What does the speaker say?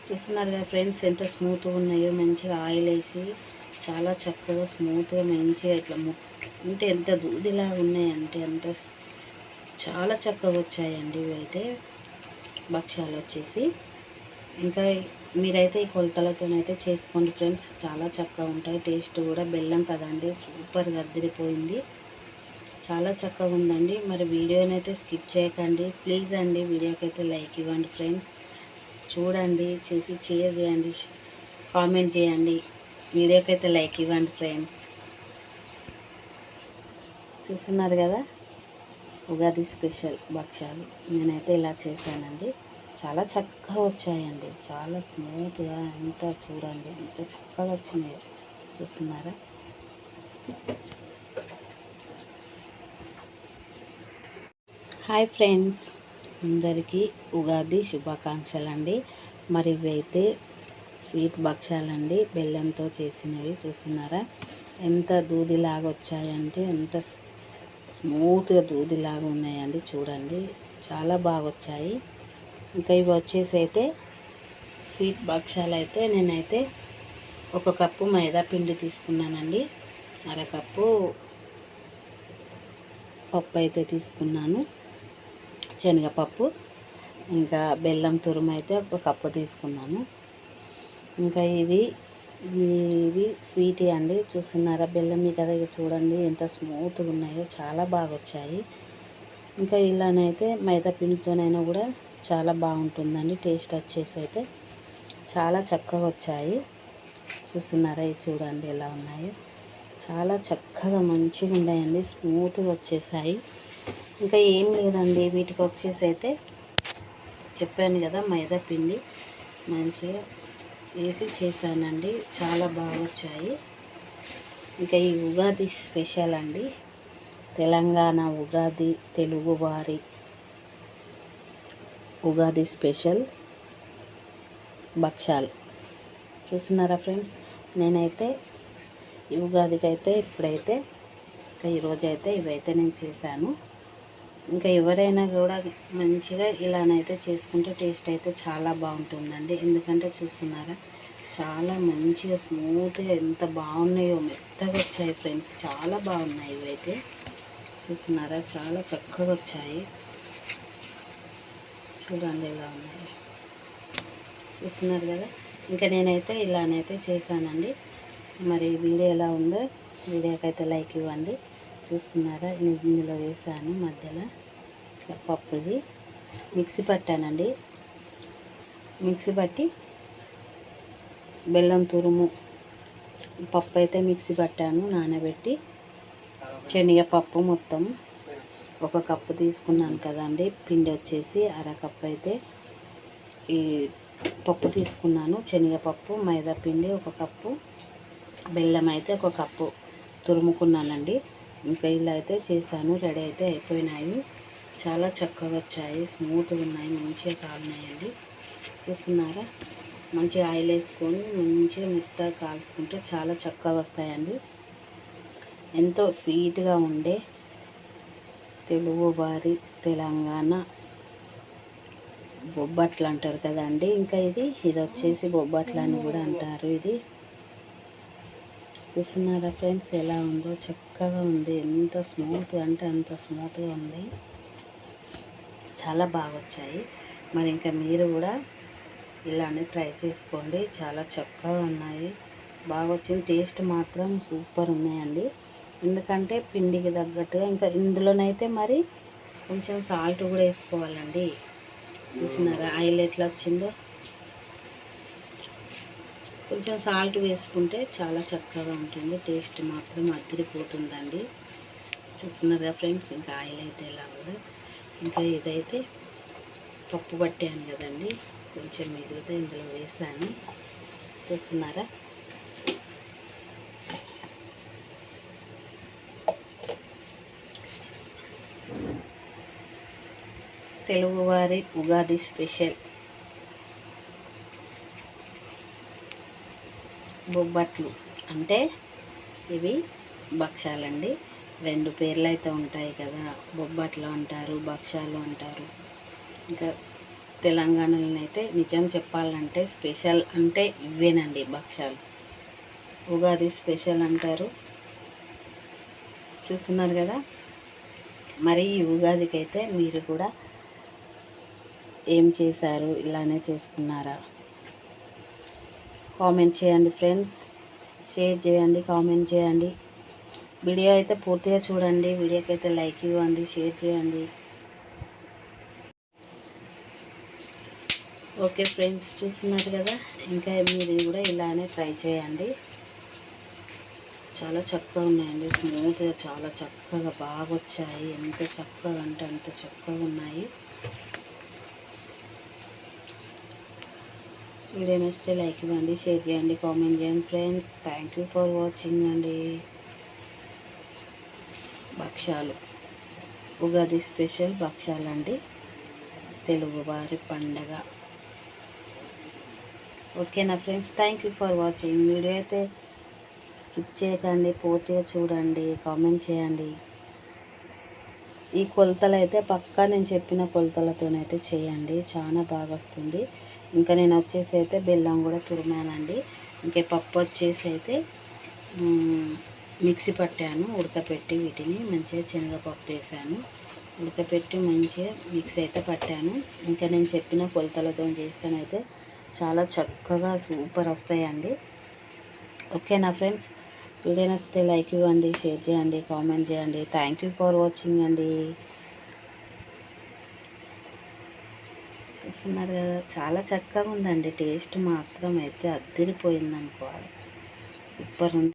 చూస్తున్నారు కదా ఫ్రెండ్స్, ఎంత స్మూత్గా ఉన్నాయో. మంచిగా ఆయిల్ వేసి చాలా చక్కగా స్మూత్గా మంచిగా ఇట్లా అంటే ఎంత దూదిలాగా ఉన్నాయంటే అంత చాలా చక్కగా వచ్చాయండి ఇవైతే భక్ష్యాలు వచ్చేసి. ఇంకా మీరైతే ఈ కొలతలతోనైతే చేసుకోండి ఫ్రెండ్స్, చాలా చక్కగా ఉంటాయి. టేస్ట్ కూడా బెల్లం కదండి, సూపర్గా అద్దరిపోయింది, చాలా చక్కగా ఉందండి. మరి వీడియోనైతే స్కిప్ చేయకండి ప్లీజ్ అండి. వీడియోకి అయితే లైక్ ఇవ్వండి ఫ్రెండ్స్, చూడండి, చూసి షేర్ చేయండి, కామెంట్ చేయండి. వీడియోకి అయితే లైక్ ఇవ్వండి ఫ్రెండ్స్. చూస్తున్నారు కదా ఉగాది స్పెషల్ భక్ష్యాలు నేనైతే ఇలా చేశానండి. చాలా చక్కగా వచ్చాయండి, చాలా స్మూత్గా. ఎంత చూడండి ఎంత చక్కగా వచ్చినాయో, చూస్తున్నారా. హాయ్ ఫ్రెండ్స్, అందరికీ ఉగాది శుభాకాంక్షలు అండి. మరి ఇవైతే స్వీట్ భక్ష్యాలండి, బెల్లంతో చేసినవి. చూస్తున్నారా ఎంత దూదిలాగా వచ్చాయంటే, ఎంత స్మూత్గా దూదిలాగా ఉన్నాయండి. చూడండి చాలా బాగా వచ్చాయి. ఇంకా ఇవి వచ్చేసి అయితే స్వీట్ భక్ష్యాలు అయితే నేనైతే 1 కప్పు మైదా పిండి తీసుకున్నానండి, అరకప్పు పప్పు అయితే తీసుకున్నాను, శనగపప్పు, ఇంకా బెల్లం తురుము అయితే 1 కప్పు తీసుకున్నాను. ఇంకా ఇది స్వీటీ అండి. చూస్తున్నారా బెల్లం కదా, ఇక చూడండి ఎంత స్మూత్గా ఉన్నాయో, చాలా బాగా వచ్చాయి. ఇంకా ఇలానైతే మైదా పిండితోనైనా కూడా చాలా బాగుంటుందండి. టేస్ట్ వచ్చేసి అయితే చాలా చక్కగా వచ్చాయి. చూస్తున్నారా ఇది చూడండి ఎలా ఉన్నాయో, చాలా చక్కగా మంచిగా ఉన్నాయండి, స్మూత్గా వచ్చేసాయి. ఇంకా ఏం లేదండి, వీటికి వచ్చేసి అయితే చెప్పాను కదా మైదా పిండి మంచిగా వేసి చేశానండి, చాలా బాగా వచ్చాయి. ఇంకా ఈ ఉగాది స్పెషల్ అండి, తెలంగాణ ఉగాది, తెలుగువారి ఉగాది స్పెషల్ భక్ష్యాలు. చూస్తున్నారా ఫ్రెండ్స్, నేనైతే ఈ ఉగాదికి అయితే ఇప్పుడైతే ఇంకా ఈరోజైతే ఇవైతే నేను చేశాను. ఇంకా ఎవరైనా కూడా మంచిగా ఇలానైతే చేసుకుంటే టేస్ట్ అయితే చాలా బాగుంటుందండి. ఎందుకంటే చూస్తున్నారా చాలా మంచిగా స్మూత్గా ఎంత బాగున్నాయో, మెత్తగా వచ్చాయి ఫ్రెండ్స్, చాలా బాగున్నాయి ఇవైతే. చూస్తున్నారా చాలా చక్కగా వచ్చాయి, చూడండి ఎలా ఉన్నాయి. చూస్తున్నారు కదా, ఇంకా నేనైతే ఇలానైతే చేశానండి. మరి వీడియో ఎలా ఉందో వీడియోకి అయితే లైక్ ఇవ్వండి. చూస్తున్నారా ఇందులో వేసాను మధ్యలో పప్పుది మిక్సీ పట్టానండి, మిక్సీ పట్టి బెల్లం తురుము పప్పు అయితే మిక్సీ పట్టాను నానబెట్టి. శనగపప్పు మొత్తం 1 కప్పు తీసుకున్నాను కదండి, పిండి వచ్చేసి అరకప్పు అయితే ఈ పప్పు తీసుకున్నాను. శనగపప్పు, మైదా పిండి 1 కప్పు, బెల్లం అయితే 1 కప్పు తురుముకున్నానండి. ఇంకా ఇలా అయితే చేశాను, రెడీ అయితే అయిపోయినాయి. చాలా చక్కగా వచ్చాయి, స్మూత్గా ఉన్నాయి, మంచిగా కాలినాయండి. చూస్తున్నారా మంచిగా ఆయిల్ వేసుకొని మంచిగా మెత్తగా కాల్చుకుంటే చాలా చక్కగా వస్తాయండి. ఎంతో స్వీట్గా ఉండే తెలుగువారి తెలంగాణ బొబ్బట్లు అంటారు కదండి. ఇంకా ఇది వచ్చేసి బొబ్బట్లు అని కూడా అంటారు. ఇది చూస్తున్నారా ఫ్రెండ్స్ ఎలా ఉందో, చక్కగా ఉంది, ఎంత స్మూత్ అంటే అంత స్మూత్గా ఉంది, చాలా బాగా వచ్చాయి. మరి ఇంకా మీరు కూడా ఇలానే ట్రై చేసుకోండి, చాలా చక్కగా ఉన్నాయి, బాగా వచ్చింది. టేస్ట్ మాత్రం సూపర్ ఉన్నాయండి. ఎందుకంటే పిండికి తగ్గట్టుగా ఇంకా ఇందులోనైతే మరి కొంచెం సాల్ట్ కూడా వేసుకోవాలండి. చూసినారా ఆయిల్ ఎట్లా వచ్చిందో, కొంచెం సాల్ట్ వేసుకుంటే చాలా చక్కగా ఉంటుంది, టేస్ట్ మాత్రం అదిరిపోతుందండి. చూస్తున్నారా ఫ్రెండ్స్ ఇంకా ఆయిల్ అయితే ఎలా ఉందో. ఇంకా ఇదైతే పప్పు పట్టాను కదండి, కొంచెం మిగిలితే ఇందులో వేసాను. చూస్తున్నారా తెలుగువారి ఉగాది స్పెషల్ బొబ్బట్లు అంటే ఇవి భక్ష్యాలండి. 2 పేర్లు అయితే ఉంటాయి కదా, బొబ్బట్లు అంటారు, భక్ష్యాలు అంటారు. ఇంకా తెలంగాణలోనైతే నిజం చెప్పాలంటే స్పెషల్ అంటే ఇవేనండి భక్షాలు. ఉగాది స్పెషల్ అంటారు. చూస్తున్నారు కదా. మరి ఈ ఉగాదికి అయితే మీరు కూడా ఏం చేశారు, ఇలానే చేసుకున్నారా? కామెంట్ చేయండి ఫ్రెండ్స్, షేర్ చేయండి, కామెంట్ చేయండి. వీడియో అయితే పూర్తిగా చూడండి. వీడియోకి అయితే లైక్ ఇవ్వండి, షేర్ చేయండి. ఓకే ఫ్రెండ్స్, చూస్తున్నారు కదా. ఇంకా మీరు కూడా ఇలానే ట్రై చేయండి. చాలా చక్కగా ఉన్నాయండి, స్మూత్గా చాలా చక్కగా బాగా వచ్చాయి. ఎంత చక్కగా అంటే అంత చక్కగా ఉన్నాయి. వీడియో నచ్చితే లైక్ ఇవ్వండి, షేర్ చేయండి, కామెంట్ చేయండి friends. Thank you for watching అండి. భక్షాలు ఉగాది స్పెషల్ భక్షాలు అండి, తెలుగువారి పండగ. ఓకేనా friends, thank you for watching. Video అయితే స్కిప్ చేయకండి, పూర్తిగా చూడండి, కామెంట్ చేయండి. ఈ కొలతలు అయితే పక్కా నేను చెప్పిన కొలతలతోనైతే చేయండి, చాలా బాగా వస్తుంది. ఇంకా నేను వచ్చేసి అయితే బెల్లం కూడా తురిమానండి. ఇంకా పప్పు వచ్చేసి అయితే మిక్సీ పట్టాను, ఉడకపెట్టి వీటిని మంచిగా శనగపప్పు వేసాను, ఉడకపెట్టి మంచిగా మిక్సీ అయితే పట్టాను. ఇంకా నేను చెప్పిన కొలతలతో చేస్తానైతే చాలా చక్కగా సూపర్ వస్తాయండి. ఓకేనా ఫ్రెండ్స్, వీడియో నచ్చితే లైక్ ఇవ్వండి, షేర్ చేయండి, కామెంట్ చేయండి. థ్యాంక్ యూ ఫర్ వాచింగ్ అండి. చూస్తున్నారు కదా, చాలా చక్కగా ఉందండి. టేస్ట్ మాత్రం అయితే అద్దరిపోయింది అనుకోవాలి, సూపర్ ఉంది.